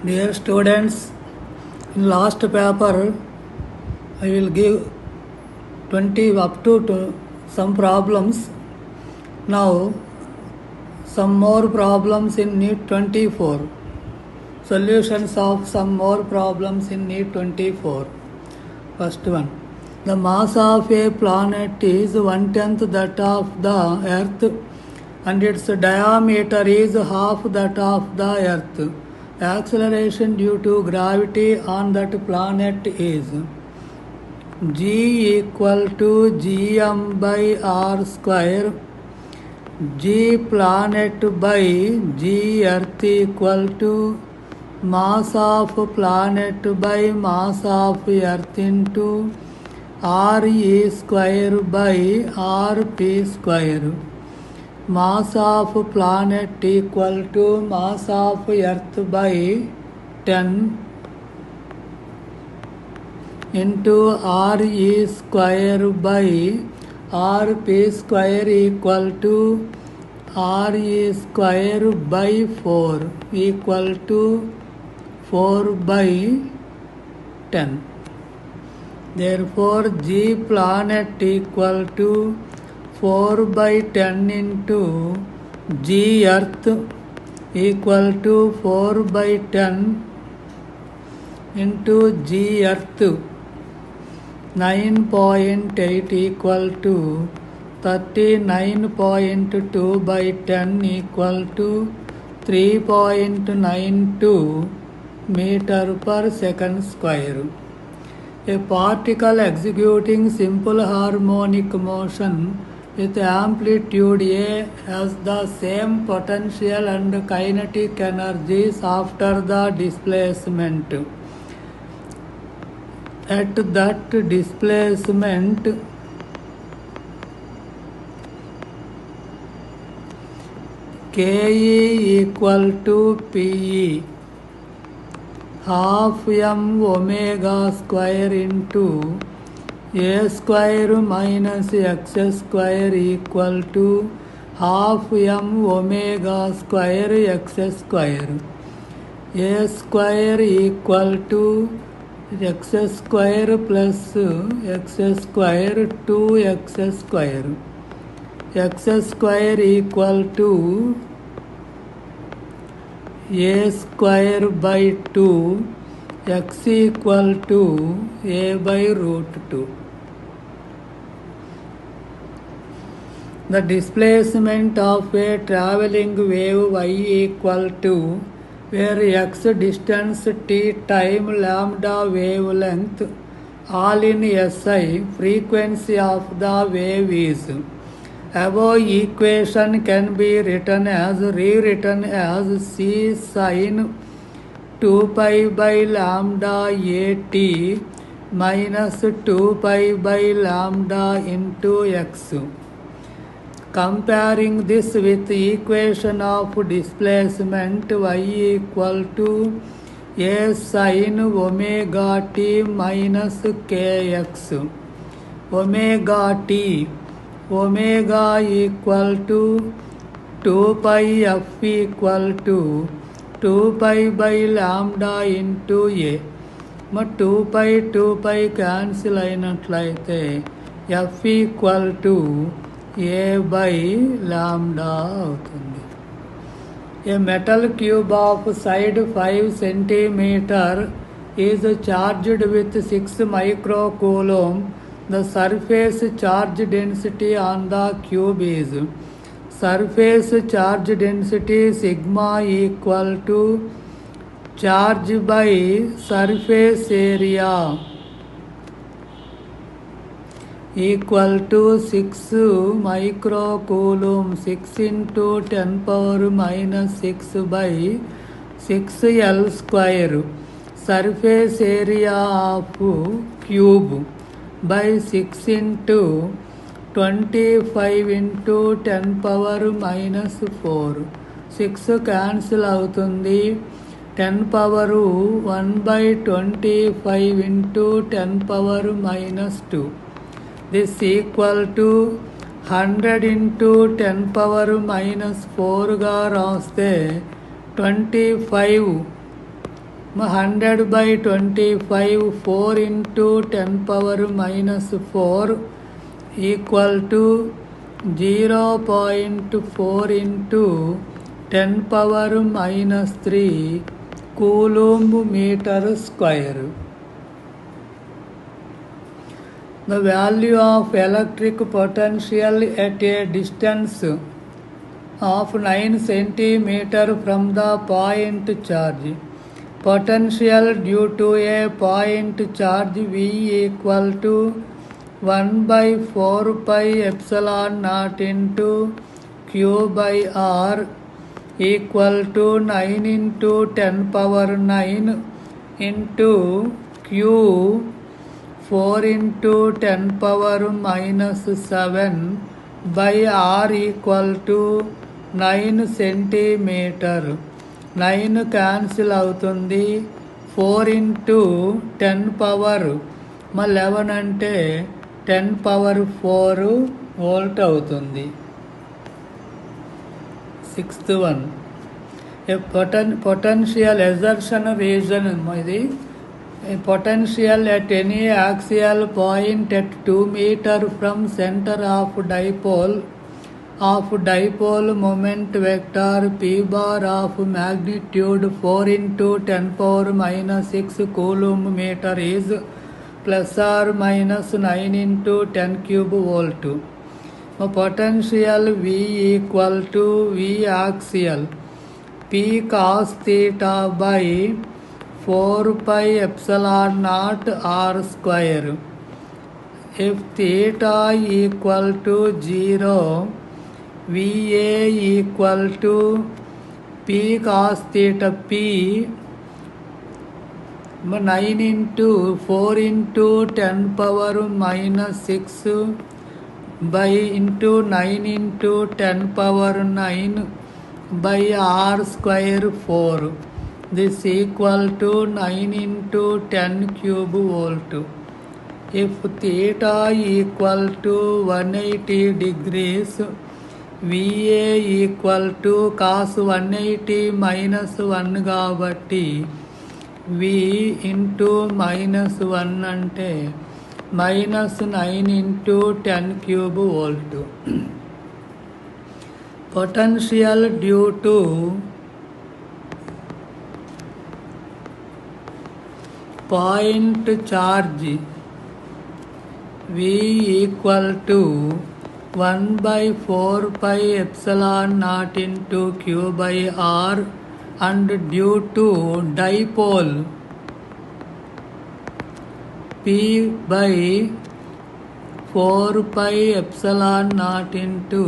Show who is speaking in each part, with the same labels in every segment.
Speaker 1: Dear students, in last paper I will give 20 up to some problems. Now some more problems in NEET 24. Solutions of some more problems in NEET 24. First one. The mass of a planet is 1/10 that of the Earth and its diameter is half that of the Earth. Acceleration due to gravity on that planet is g equal to gm by r square, g planet by g earth equal to mass of planet by mass of earth into re square by rp square. Mass of planet equal to mass of earth by 10 into re square by rp square equal to re square by 4 equal to 4 by 10. Therefore g planet equal to 4 by 10 into g earth equal to 4 by 10 into g earth 9.8 equal to 39.2 by 10 equal to 3.92 meter per second square. A particle executing simple harmonic motion with amplitude A has the same potential and kinetic energies after the displacement. At that displacement, Ke equal to Pe, half m omega square into a square minus x square equal to half m omega square x square. A square equal to x square plus x square 2x square. X square equal to a square by 2, x equal to a by root 2. The displacement of a travelling wave y equal to where x distance t time lambda wavelength all in SI frequency of the wave is. Above equation can be rewritten as c sin 2 pi by lambda at minus 2 pi by lambda into x. Comparing this with equation of displacement y equal to a sin omega t minus kx. Omega equal to 2 pi f equal to 2 pi by lambda into a. 2 pi cancel అయినట్లయితే f equal to a by lambda అవుతుంది. A metal cube of side 5 centimeter is charged with 6 microcoulomb. The surface charge density on the cube is surface charge density sigma equal to charge by surface area equal to 6 microcoulomb. 6 into 10 power minus 6 by 6 L square. Surface area of cube by 6 into 25 into 10 power minus 4. 6 cancel అవుతుంది. 10 power 1 by 25 into 10 power minus 2. This equal to 100 into 10 power minus 4 గా రాస్తే 25 100 by 25, 4 into 10 power minus 4 equal to 0.4 into 10 power minus 3 coulomb meter square. The value of electric potential at a distance of 9 centimeter from the point charge. Potential due to a point charge V equal to 1 by 4 pi epsilon naught into Q by R equal to 9 into 10 power 9 into Q 4 into 10 power minus 7 by R equal to 9 centimeter. 9 cancel అవుతుంది. 4 into 10 power 11 అంటే 10 power 4 volt అవుతుంది. 6th one, potential exertion region. ఇది potential at any axial point at 2 meter from center of dipole moment vector p bar of magnitude 4 into 10 power minus 6 coulomb meter is plus or minus 9 into 10 cube volt. Potential V equal to V axial P cos theta by 4 pi epsilon naught R square. If theta equal to 0, VA equal to P cos theta P 9 into 4 into 10 power minus 6 by into 9 into 10 power 9 by R square 4. This equal to 9 into 10 cube volt. If theta equal to 180 degrees, VA equal to cos 180 minus 1 కాబట్టి V into minus 1 అంటే minus 9 into 10 cube volt. Potential due to point charge V equal to 1 by 4 pi epsilon naught into Q by R and due to dipole P by 4 pi epsilon naught into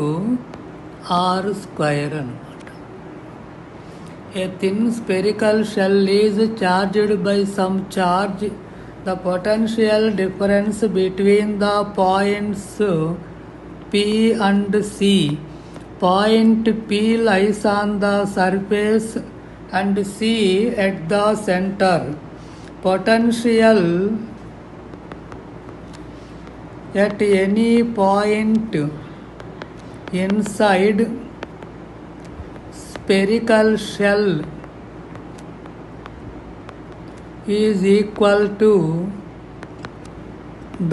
Speaker 1: R square అన్నమాట. A thin spherical shell is charged by some charge. The potential difference between the points P and C. Point P lies on the surface and C at the center. Potential at any point inside spherical shell is equal to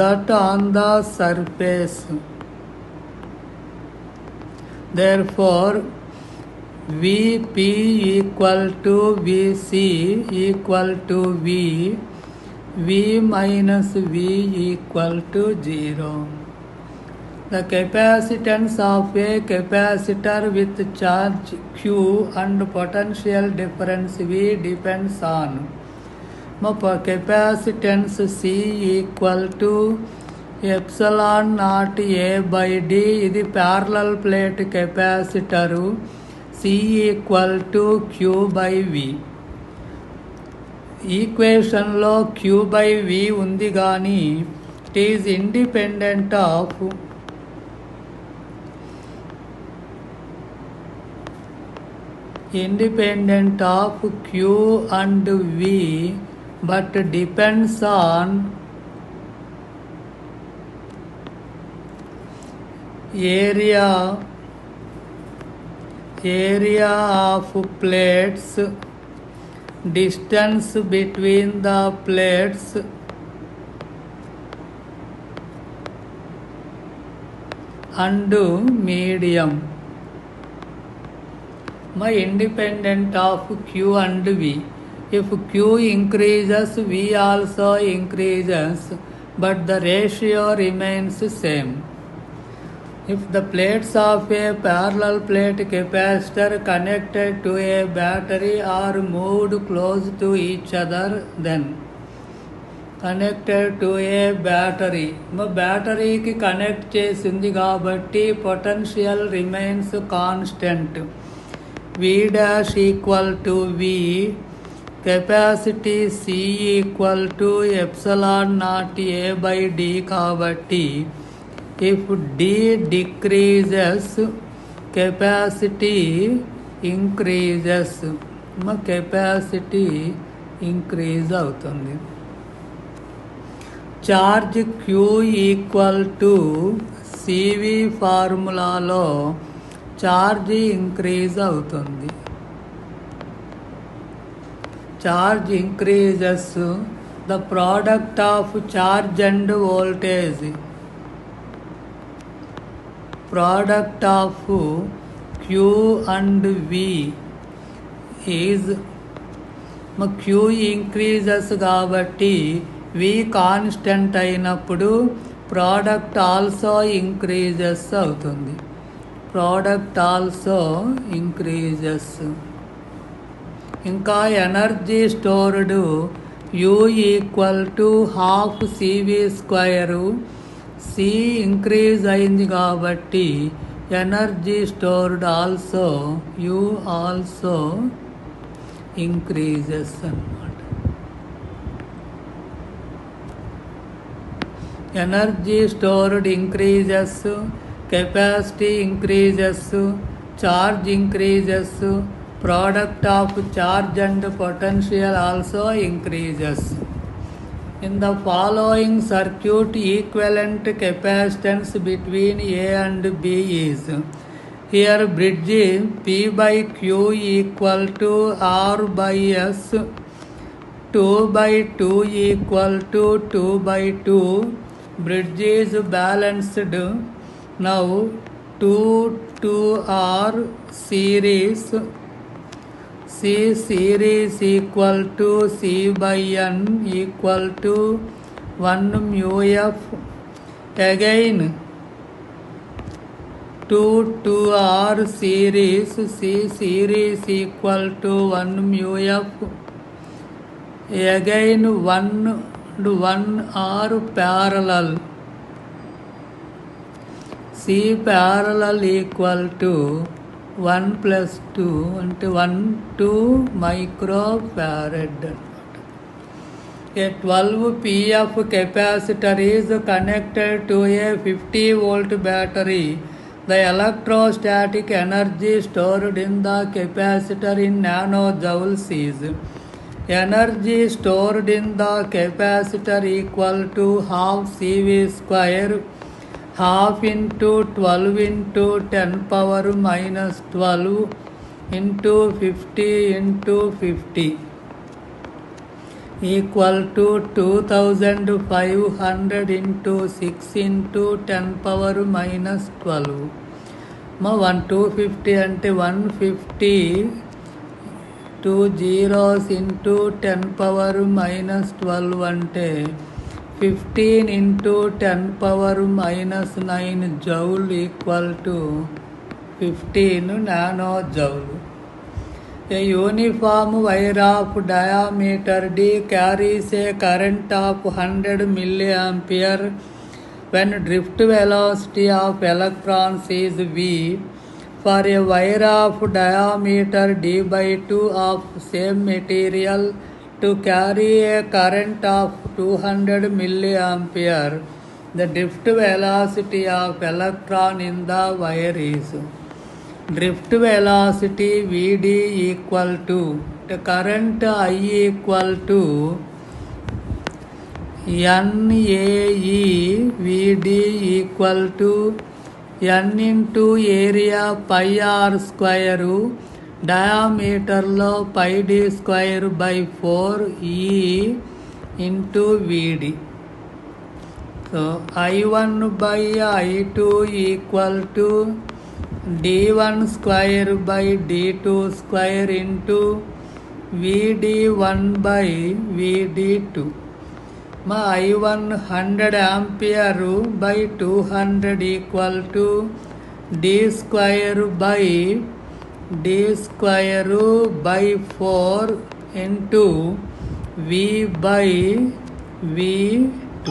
Speaker 1: that on the surface. Therefore, Vp equal to Vc equal to V, V minus V equal to 0. The capacitance of a capacitor with charge Q and potential difference V depends on capacitance C equal to epsilon naught A by D. ఇది parallel plate capacitor. C equal to Q by V. ఈక్వేషన్లో Q by V ఉంది కానీ it is independent of Q and V but depends on area of plates distance between the plates and medium independent of Q and V. If Q increases, V also increases, but the ratio remains same. If the plates of a parallel plate capacitor connected to a battery are moved close to each other, then connected to a battery, batteryకి connect చేసింది కాబట్టి potential remains constant. V dash equal to V, capacity C equal to epsilon naught A by D కాబట్టి if D decreases, capacity increases. capacity increase అవుతుంది. Charge Q equal to CV ఫార్ములాలో charge increase అవుతుంది. Charge increases the product of charge and voltage. Product of Q and V is Q increases కాబట్టి V constant అయినప్పుడు product also increases అవుతుంది. Product also increases. ఇంకా energy stored U equal to half CV square. C increase అయింది కాబట్టి energy stored also U also increases అన్నమాట. Energy stored increases, capacity increases, charge increases, product of charge and potential also increases. In the following circuit equivalent capacitance between A and B is. Here bridge P by Q equal to R by S, 2/2 equal to 2/2. Bridge is balanced. Now 2 R series. C series equal to C by N equal to 1 mu F. Again 2 R series. C series equal to 1 mu F. Again 1 R parallel. C parallel equal to 1 plus 2 అంటే 2 microfarad. A 12 pf capacitor is connected to a 50 volt battery. The electrostatic energy stored in the capacitor in nanojoules is. Energy stored in the capacitor equal to half CV square, half into 12 into 10 power minus 12 into 50 into 50 equal to 2500 into 6 into 10 power minus 12. 250 అంటే 150 2 zeros into 10 power minus 12 అంటే 15 into 10 power minus 9 joule equal to 15 nanojoule. A uniform wire of diameter D carries a current of 100 milliampere when drift velocity of electrons is V. For a wire of diameter D/2 of same material to carry a current of 200 milliampere, the drift velocity of electron in the wire is. Drift velocity Vd equal to the current I equal to NAE Vd equal to N into area pi r square డయామీటర్లో pi d square by 4 E into VD. So I1 by I2 equal to D1 square by D2 square into VD1 by VD2. మా I1 100 ampere by 200 equal to D square by by 4 into V by V2.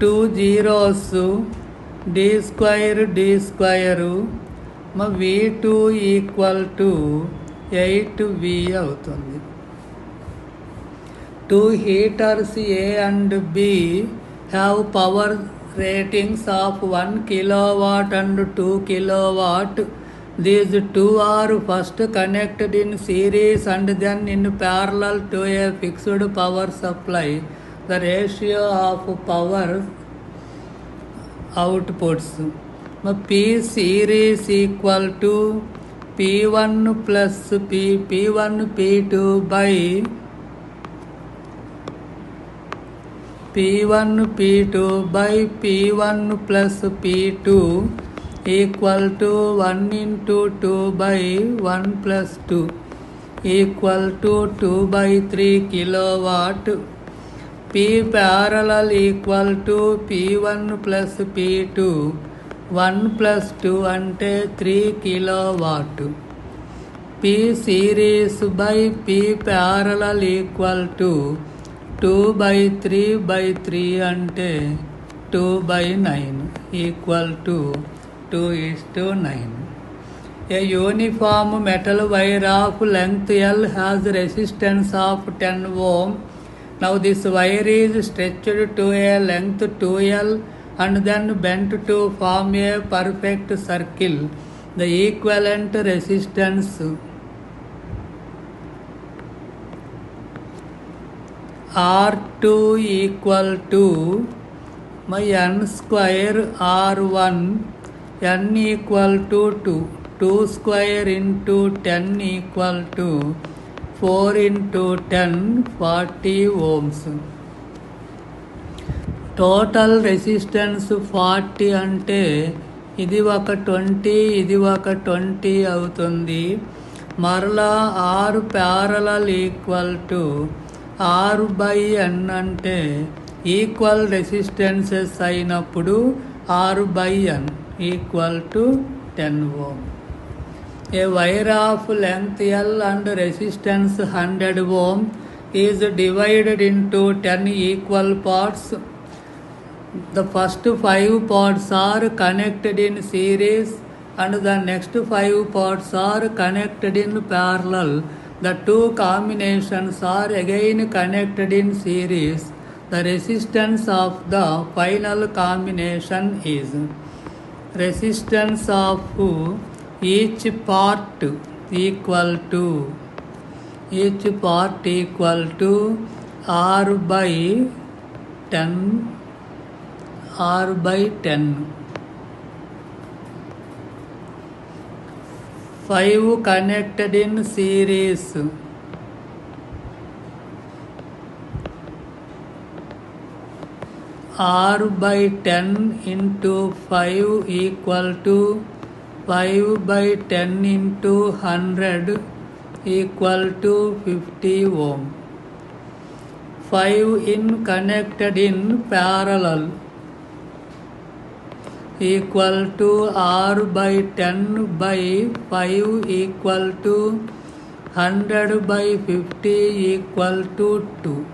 Speaker 1: 2 zeros D square మా V2 equal to 8V అవుతుంది. 2 heaters A and B have power ratings of 1 kilowatt and 2 kilowatt. These two are first connected in series and then in parallel to a fixed power supply. The ratio of power outputs P series equal to P1 plus P1 P2 by P1 P2 by P1 plus P2 equal to 1 into 2 by 1 plus 2 equal to 2 by 3 kilowatt. P parallel equal to P1 plus P2 1 plus 2 అంటే 3 kilowatt. P series by P parallel equal to 2 by 3 by 3 అంటే 2 by 9 equal to 2:9. A uniform metal wire of length L has resistance of 10 ohm. Now this wire is stretched to a length 2L and then bent to form a perfect circle. The equivalent resistance R2 equal to my N square R1, N equal to 2. 2 square into 10 equal to 4 into 10, 40 ohms. Total resistance 40 అంటే ఇది ఒక 20, ఇది ఒక 20 అవుతుంది. మరలా R parallel equal to R by N అంటే equal resistances అయినప్పుడు R by N equal to 10 ohm. A wire of length L and resistance 100 ohm is divided into 10 equal parts. The first 5 parts are connected in series and the next 5 parts are connected in parallel. The two combinations are again connected in series. The resistance of the final combination is resistance of each part equal to R by 10. 5 connected in series. R by 10 into 5 equal to 5 by 10 into 100 equal to 50 ohm. 5 in connected in parallel equal to R by 10 by 5 equal to 100 by 50 equal to 2.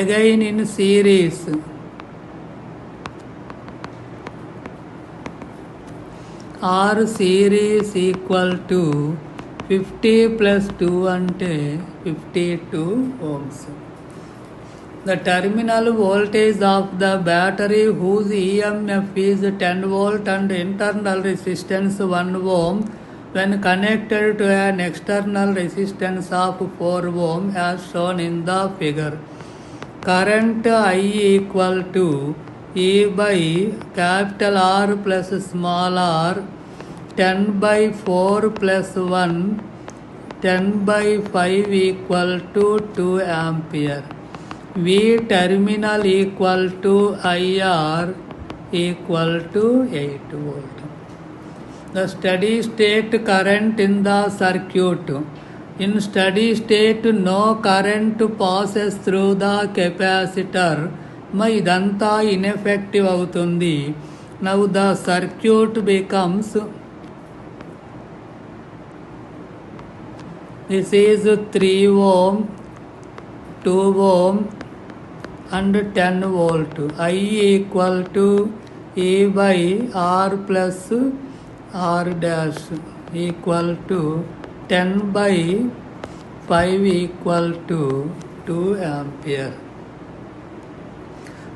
Speaker 1: Again in series R series equal to 50 plus 2 అంటే 52 ohms. The terminal voltage of the battery whose EMF is 10 volt and internal resistance 1 ohm when connected to an external resistance of 4 ohm as shown in the figure. Current I equal to E by capital R plus small r, 10 by 4 plus 1, 10 by 5 equal to 2 ampere. V terminal equal to IR equal to 8 volt. The steady state current in the circuit. In steady state, no current passes through the capacitor. ఇదంతా ineffective అవుతుంది. Now the circuit becomes, this is 3 ohm, 2 ohm and 10 volt. I equal to E by R plus R dash equal to 10 by 5 equal to 2 ampere.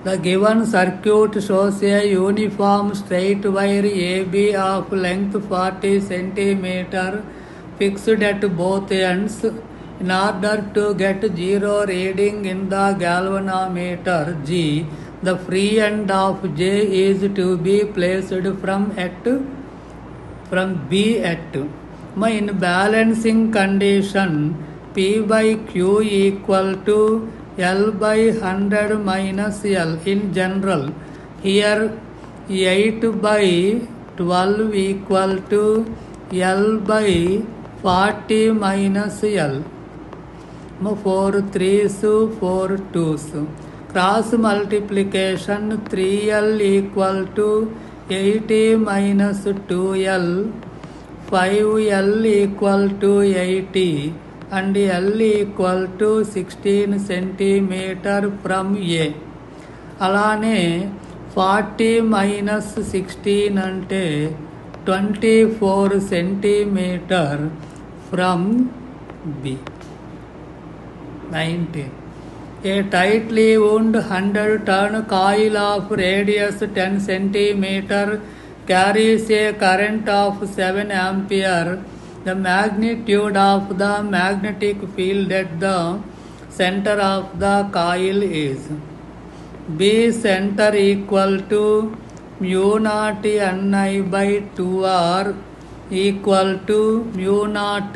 Speaker 1: The given circuit shows a uniform straight wire AB of length 40 cm fixed at both ends. In order to get zero reading in the galvanometer G, the free end of J is to be placed from B at. In balancing condition, P by Q equal to L by 100 minus L in general. Here 8 by 12 equal to L by 40 minus L. 4 3s, 4 2s. Cross multiplication 3L equal to 80 minus 2L, 5L equal to 80 and L equal to 16 centimeter from A. అలానే 40 minus 16 అంటే 24 centimeter from B. 19. A tightly wound 100 turn coil of radius 10 centimeter carries a current of 7 ampere. The magnitude of the magnetic field at the center of the coil is B center equal to mu naught Ni by 2R equal to mu naught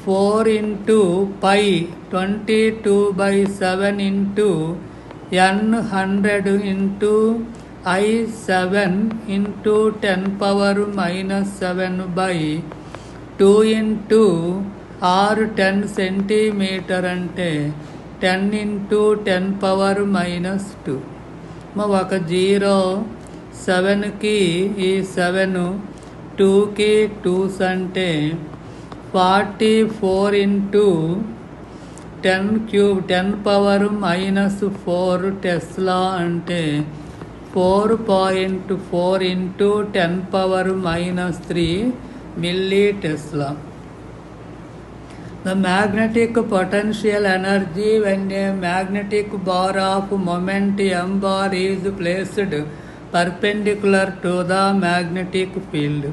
Speaker 1: 4 into pi 22 by 7 into n 100 into I 7 into 10 power minus 7 by 2 into R 10 centimeter అంటే 10 into 10 power minus 2. ఒక 0 7కి ఈ 7 2కి 2s అంటే 44 into 10 cube 10 power minus 4 Tesla అంటే 4.4 into 10 power minus 3 milli Tesla. The magnetic potential energy when a magnetic bar of moment M bar is placed perpendicular to the magnetic field.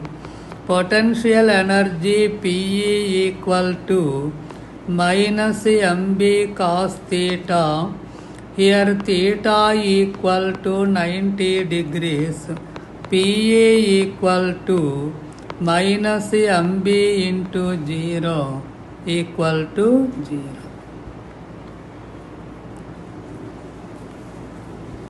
Speaker 1: Potential energy PE equal to minus MB cos theta. Here theta equal to 90 degrees. PE equal to minus MB into 0 equal to 0.